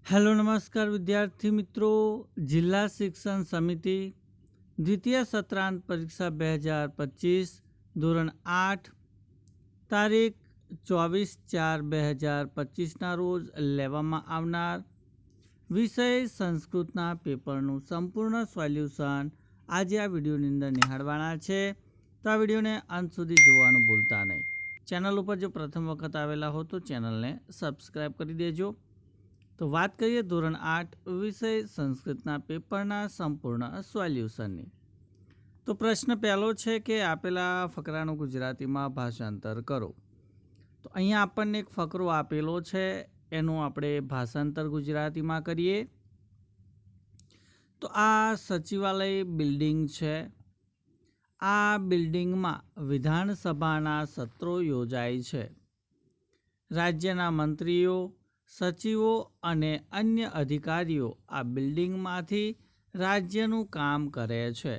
Hello નમસ્કાર વિદ્યાર્થી મિત્રો, જિલ્લા શિક્ષણ સમિતિ દ્વિતીય સત્રાંત પરીક્ષા 2025 ધોરણ 8 તારીખ 24/4/2025ના રોજ લેવામાં આવનાર વિષય સંસ્કૃતના પેપરનું સંપૂર્ણ સોલ્યુશન આજે આ વિડીયોની અંદર નિહાળવાના છે. તો આ વિડીયોને અંત સુધી જોવાનું ભૂલતા નહીં. ચેનલ ઉપર જો પ્રથમ વખત આવેલા હો તો ચેનલને સબસ્ક્રાઈબ કરી દેજો. તો વાત કરીએ ધોરણ 8 વિષય સંસ્કૃતના પેપરના સંપૂર્ણ સોલ્યુશનની. તો પ્રશ્ન પહેલો છે કે આપેલા ફકરાનું ગુજરાતીમાં ભાષાંતર કરો. તો અહીંયા આપણને એક ફકરો આપેલો છે, એનું આપણે ભાષાંતર ગુજરાતીમાં કરીએ. તો આ સચિવાલય બિલ્ડિંગ છે. આ બિલ્ડિંગમાં વિધાનસભાના સત્રો યોજાય છે. રાજ્યના મંત્રીઓ, સચિવો અને અન્ય અધિકારીઓ આ બિલ્ડિંગમાંથી રાજ્યનું કામ કરે છે.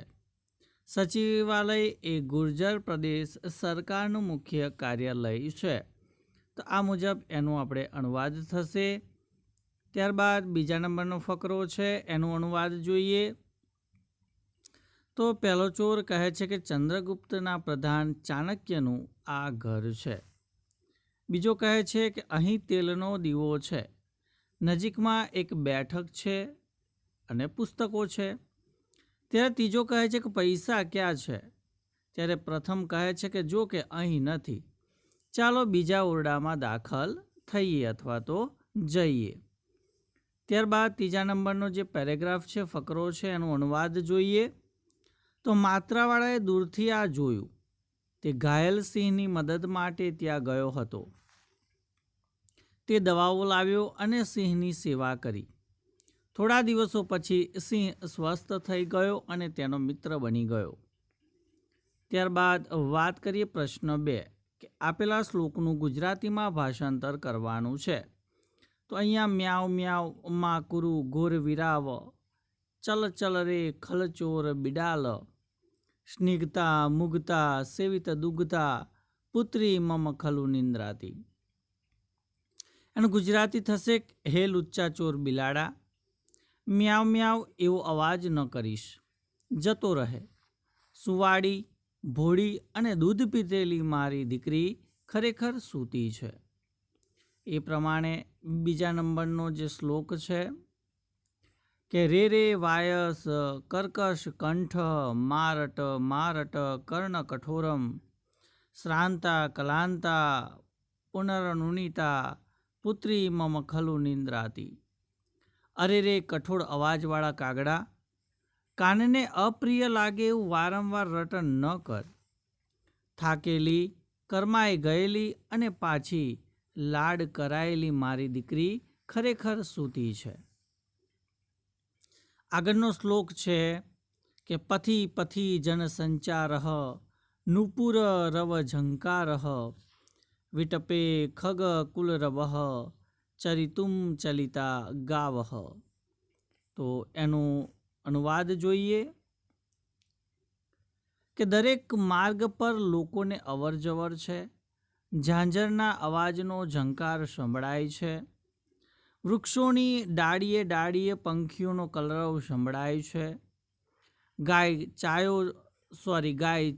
સચિવાલય એ ગુર્જર પ્રદેશ સરકારનું મુખ્ય કાર્યાલય છે. તો આ મુજબ એનું આપણે અનુવાદ થશે. ત્યારબાદ બીજા નંબરનો ફકરો છે, એનું અનુવાદ જોઈએ. તો પહેલો ચોર કહે છે કે ચંદ્રગુપ્તના પ્રધાન ચાણક્યનું આ ઘર છે. બીજો કહે છે કે અહીં તેલનો દીવો છે, નજીકમાં એક બેઠક છે અને પુસ્તકો છે. ત્યારે ત્રીજો કહે છે કે પૈસા ક્યાં છે? ત્યારે પ્રથમ કહે છે કે જો કે અહીં નથી, ચાલો બીજા ઓરડામાં દાખલ થઈએ અથવા તો જઈએ. ત્યારબાદ ત્રીજા નંબરનો જે પેરેગ્રાફ છે, ફકરો છે, એનો અનુવાદ જોઈએ. તો માત્રાવાળાએ દૂરથી આ જોયું. તે ઘાયલ સિંહની મદદ માટે ત્યાં ગયો હતો. તે દવાઓ લાવ્યો અને સિંહની સેવા કરી. થોડા દિવસો પછી સિંહ સ્વસ્થ થઈ ગયો અને તેનો મિત્ર બની ગયો. ત્યારબાદ વાત કરીએ પ્રશ્ન 2 કે આપેલા શ્લોકનું ગુજરાતીમાં ભાષાંતર કરવાનું છે. તો અહીંયા મ્યાઉ મ્યાઉ માકુરુ ઘોર વિરાવ, ચલ ચલ રે ખલચોર બિડાલ, સ્નિગ્ધતા મુગ્ધા સેવિત દુગ્ધા, પુત્રી મમ ખલુ નિંદ્રાતી. એનું ગુજરાતી થશે હે લુચ્ચા ચોર બિલાડા, મ્યાઉ મ્યાઉ એવો અવાજ ન કરીશ, જતો રહે. સુવાડી, ભોળી અને દૂધ પીધેલી મારી દીકરી ખરેખર સૂતી છે. એ પ્રમાણે બીજા નંબરનો જે શ્લોક છે કે રે રે વાયસ કર્કશ કંઠ મારટ મારટ કર્ણ કઠોરમ, શ્રાંતા કલાંતા પુનરનુનિતા, પુત્રી મમ ખલુ નિંદ્રાતી. અરે રે કઠોળ અવાજવાળા કાગડા, કાનને અપ્રિય લાગે એવું વારંવાર રટન ન કર. થાકેલી, કરમાઈ ગયેલી અને પાછી લાડ કરાયેલી મારી દીકરી ખરેખર સૂતી છે. આગળનો શ્લોક છે કે પથી પથી જન સંચાર, નુપુર રવ ઝંકાર, વિટપે ખગ કુલરવ, ચરિતુમ ચલિતા ગાવહ. તો એનું અનુવાદ જોઈએ કે દરેક માર્ગ પર લોકોને અવરજવર છે. ઝાંઝરના અવાજનો ઝંકાર સંભળાય છે. વૃક્ષોની ડાળીએ ડાળીએ પંખીઓનો કલરવ સંભળાય છે. ગાય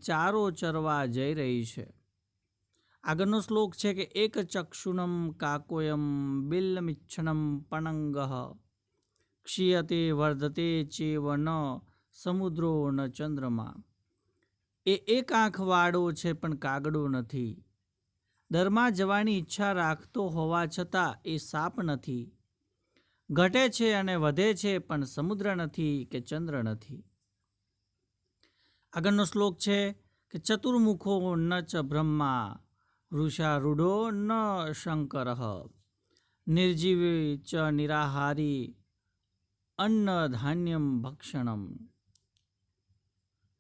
ચારો ચરવા જઈ રહી છે. આગળનો શ્લોક છે કે એક ચક્ષુણમ કાકોયમ બિલ્લમિચ્છણમ પણંગઃ, ક્ષીયતે વર્ધતે ચેવ ન સમુદ્રો ન ચંદ્રમા. એ એક આંખવાળો છે પણ કાગડો નથી. દરમાં જવાની ઈચ્છા રાખતો હોવા છતાં એ સાપ નથી. ઘટે છે અને વધે છે પણ સમુદ્ર નથી કે ચંદ્ર નથી. આગળનો શ્લોક છે કે ચતુર્મુખો ન ચ બ્રહ્મા, વૃષારૂઢો ન શંકર, નિર્જીવી ચ નિરાહારી, અન્ન ધાન્યમ ભક્ષણમ.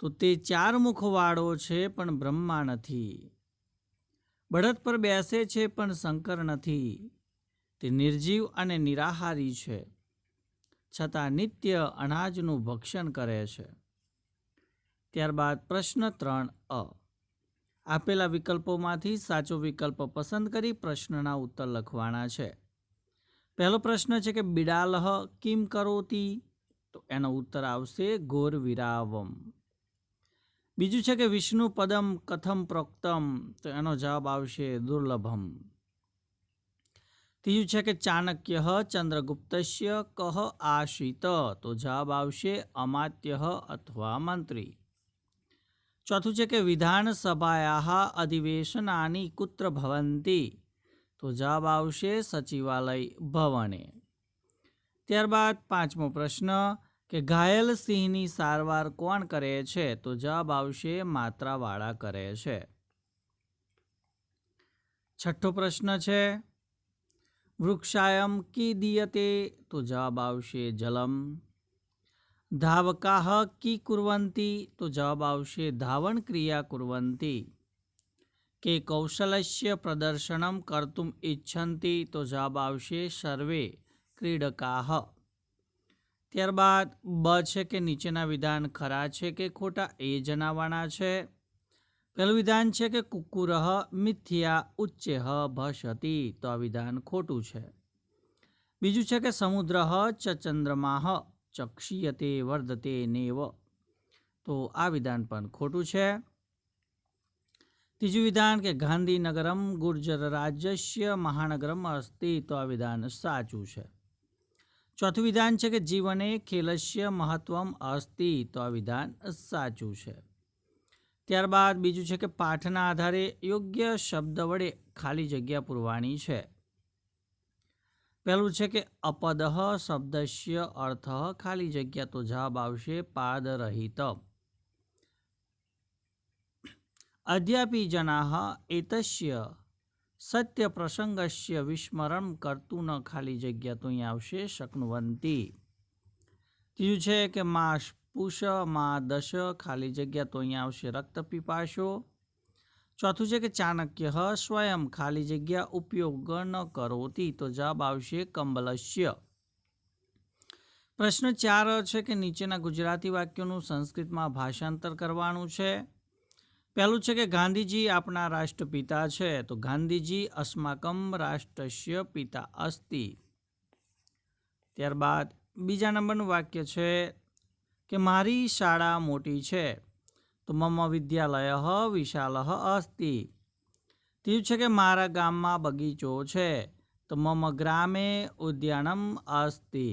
તો તે 4 મુખવાળો છે પણ બ્રહ્મા નથી. બળદ પર બેસે છે પણ શંકર નથી. તે નિર્જીવ અને નિરાહારી છે, છતાં નિત્ય અનાજનું ભક્ષણ કરે છે. ત્યારબાદ પ્રશ્ન 3 આપેલા વિકલ્પોમાંથી સાચો વિકલ્પ પસંદ કરી પ્રશ્નના ઉત્તર લખવાના છે. પહેલો પ્રશ્ન છે કે બિડાલહ કિમ કરોતી, તો એનો ઉત્તર આવશે ઘોર વિરાવમ. બીજું છે કે વિષ્ણુ પદમ કથમ પ્રોક્તમ, તો એનો જવાબ આવશે દુર્લભમ. ત્રીજું છે કે ચાણક્ય ચંદ્રગુપ્તસ્ય કહ આશિત, તો જવાબ આવશે અમાત્ય અથવા મંત્રી. ચોથું છે કે વિધાનસભાયા અધિવેશનાની કુત્ર ભવંતી, તો જવાબ આવશે સચિવાલય ભવને. ત્યારબાદ પાંચમો પ્રશ્ન કે ઘાયલ સિંહની સારવાર કોણ કરે છે, તો જવાબ આવશે માત્રાવાળા કરે છે. છઠ્ઠો પ્રશ્ન છે વૃક્ષાયમ કી દીયતે, તો જવાબ આવશે જલમ. ધાવકાહ કી કુર્વંતી, તો જવાબ આવશે ધાવણ ક્રિયા કુર્વંતી. કે કૌશલસ્ય પ્રદર્શનમ કર્તુમ ઇચ્છન્તિ, તો જવાબ આવશે સર્વે ક્રીડકાહ. ત્યારબાદ બ છે કે નીચેના વિધાન ખરા છે કે ખોટા, એ જણાવવાના છે. પહેલું વિધાન છે કે કુક્કુરઃ મિથ્યા ઉચ્ચેહ ભષતિ, તો આ વિધાન ખોટું છે. બીજું છે કે સમુદ્રઃ ચ ચંદ્રમાઃ ચક્ષીયતે વર્ધતે નેવ, તો આ વિધાન પણ ખોટું છે. ત્રીજું વિધાન કે ગાંધીનગરમ ગુર્જર રાજ્યસ્ય મહાનગરમ અસ્તિ, તો આ વિધાન સાચું છે. ચોથું વિધાન છે કે જીવને ખેલસ્ય મહત્વમ અસ્તિ, તો આ વિધાન સાચું છે. ત્યારબાદ બીજું છે કે પાઠના આધારે યોગ્ય શબ્દ વડે ખાલી જગ્યા પૂરવાની છે. પહેલું છે કે અપદઃ શબ્દસ્ય અર્થ ખાલી જગ્યા, તો જવાબ આવશે પાદરહિત. અધ્યાપી જનાઃ એતસ્ય સત્ય પ્રસંગસ્ય વિસ્મરણ કરતું ન ખાલી જગ્યા, તો અહીંયા આવશે શક્નુવંતી. ત્રીજું છે કે મા પુષ મા દશ ખાલી જગ્યા, તો અહીંયા આવશે રક્ત પીપાશો. ચોથું છે કે ચાણક્ય સ્વયં ખાલી જગ્યા ઉપયોગ ન કરોતી, તો જવાબ આવશે કંબલસ્ય. પ્રશ્ન 4 છે કે નીચેના ગુજરાતી વાક્યોનું સંસ્કૃતમાં ભાષાંતર કરવાનું છે. પહેલું છે કે ગાંધીજી આપણા રાષ્ટ્રપિતા છે, તો ગાંધીજી અસ્માકમ રાષ્ટ્રસ્ય પિતા અસ્તિ. ત્યારબાદ બીજા નંબરનું વાક્ય છે કે મારી શાળા મોટી છે, તો મમ વિદ્યાલય વિશાલ અસ્તિ. ત્રીજું છે કે મારા ગામમાં બગીચો છે, તો મમ ગ્રામે ઉદ્યાનમ અસ્તિ.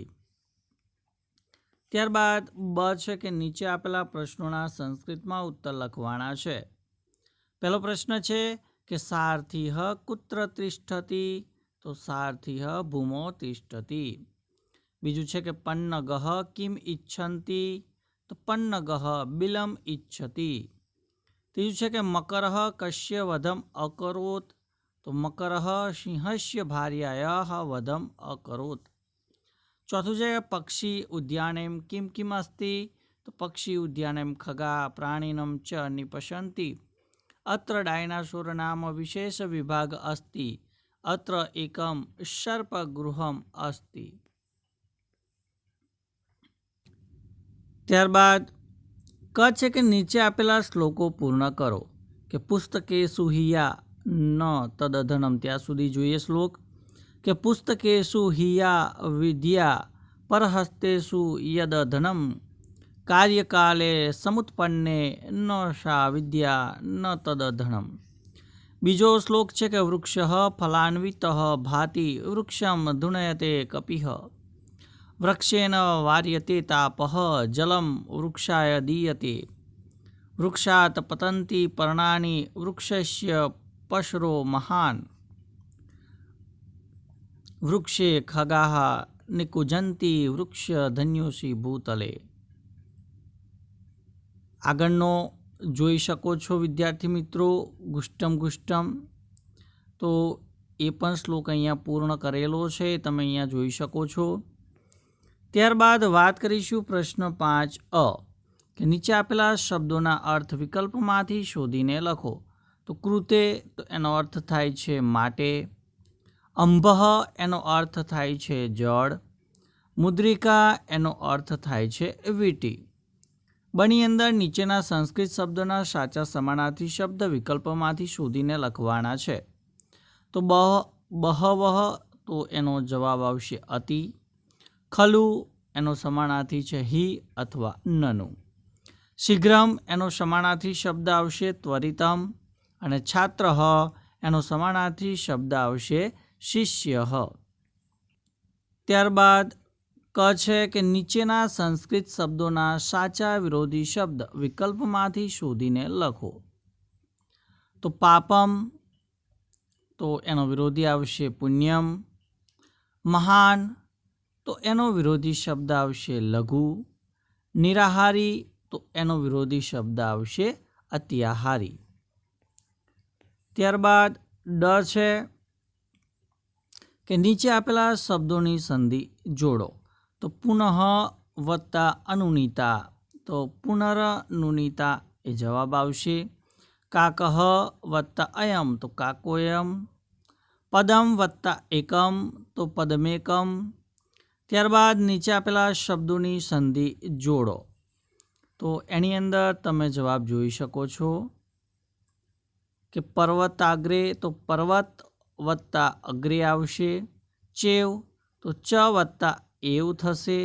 ત્યારબાદ બ છે કે નીચે આપેલા પ્રશ્નોના સંસ્કૃતમાં ઉત્તર લખવાના છે. પહેલો પ્રશ્ન છે કે સારથી કુત્ર તિષ્ઠતિ, તો સારથી ભૂમો તિષ્ઠતિ. બીજું છે કે પન્નગઃ કિમ ઇચ્છન્તિ, તો પન્નગઃ બિલમ ઇચ્છતિ. ત્રીજું છે કે મકરઃ કસ્ય વધમ અકરોત, તો મકરઃ સિંહસ્ય ભાર્યાયાઃ વધમ અકરોત. ચોથું છે પક્ષી ઉદ્યાનેમ કિમ કિમ અસ્તિ, તો પક્ષી ઉદ્યાનેમ ખગા પ્રાણીનમ ચ નિપશન્તિ. અત્ર ડાયનાસોર નામ વિશેષ વિભાગ અસ્તિ, અત્ર એકમ સર્પગૃહમ અસ્તિ. ત્યારબાદ ક છે કે નીચે આપેલા શ્લોકો પૂર્ણ કરો. કે પુસ્તકેષુ હિયા ન તદધનમ, ત્યાં સુધી જોઈએ શ્લોક. કે પુસ્તકેષુ હિયા વિદ્યા પરહસ્તેષુ યદધનમ, કાર્યકાલે સમુત્પન્ને ન સા વિદ્યા ન તદધનમ. બીજો શ્લોક છે કે વૃક્ષ ફલાન્વિત ભાતિ વૃક્ષમ ધુનયતે કપિઃ, વૃક્ષેન વાર્યતે તાપઃ જલમ વૃક્ષાય દીયતે, વૃક્ષાત પતન્તિ પર્ણાની વૃક્ષસ્ય પશરો મહાન, વૃક્ષે ખગાઃ નિકુંજન્તિ વૃક્ષ ધન્યોસી ભૂતલે. આગળનો જોઈ શકો છો વિદ્યાર્થી મિત્રો ગુષ્ટમ ગુષ્ટમ, તો એ પણ શ્લોક અહીંયા પૂર્ણ કરેલો છે, તમે અહીંયા જોઈ શકો છો. ત્યારબાદ વાત કરીશું પ્રશ્ન 5 કે નીચે આપેલા શબ્દોના અર્થ વિકલ્પમાંથી શોધીને લખો. તો કૃતે, તો એનો અર્થ થાય છે માટે. અંબઃ એનો અર્થ થાય છે જળ. મુદ્રિકા એનો અર્થ થાય છે વીંટી. બની અંદર નીચેના સંસ્કૃત શબ્દોના સાચા સમાનાર્થી શબ્દ વિકલ્પમાંથી શોધીને લખવાના છે. તો બહવઃ, તો એનો જવાબ આવશે અતિ. ખલુ એનો સમાનાર્થી છે હિ અથવા નનુ. શીઘ્રમ એનો સમાનાર્થી શબ્દ આવશે ત્વરિતમ. અને છાત્ર એનો સમાનાર્થી શબ્દ આવશે શિષ્ય. ત્યારબાદ ક છે કે નીચેના સંસ્કૃત શબ્દોના સાચા વિરોધી શબ્દ વિકલ્પમાંથી શોધીને લખો. તો પાપમ, તો એનો વિરોધી આવશે પુણ્યમ. મહાન, તો એનો વિરોધી શબ્દ આવશે લઘુ. નિરાહારી, તો એનો વિરોધી શબ્દ આવશે અત્યાહારી. ત્યારબાદ ડ છે કે નીચે આપેલા શબ્દોની સંધિ જોડો. તો પુનઃ વત્તા અનુનીતા, તો પુનરનુનીતા એ જવાબ આવશે. કાકહ વત્તા અયમ, તો કાકોયમ. પદમ વત્તા એકમ, તો પદમેકમ. ત્યારબાદ નીચે આપેલા શબ્દોની સંધિ જોડો. તો એની અંદર તમે જવાબ જોઈ શકો છો કે પર્વતાગ્રે, તો પર્વત વત્તા અગ્રે આવશે. ચેવ, તો ચ વત્તા એવ થશે.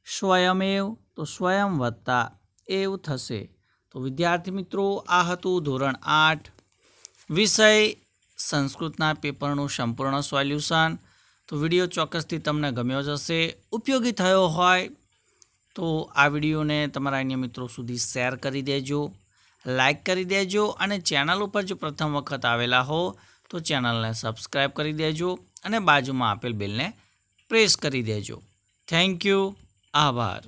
સ્વયમેવ, તો સ્વયં વત્તા એવ થશે. તો વિદ્યાર્થી મિત્રો, આ હતું ધોરણ 8 વિષય સંસ્કૃતના પેપરનું સંપૂર્ણ સોલ્યુશન. તો વિડીયો ચોક્કસથી તમને ગમ્યો જ હશે, ઉપયોગી થયો હોય તો આ વિડીયોને તમારા અન્ય મિત્રો સુધી શેર કરી દેજો, લાઈક કરી દેજો અને ચેનલ ઉપર જો પ્રથમ વખત આવેલા હો તો ચેનલને સબસ્ક્રાઈબ કરી દેજો અને બાજુમાં આપેલ બેલને પ્રેસ કરી દેજો. Thank you. આભાર.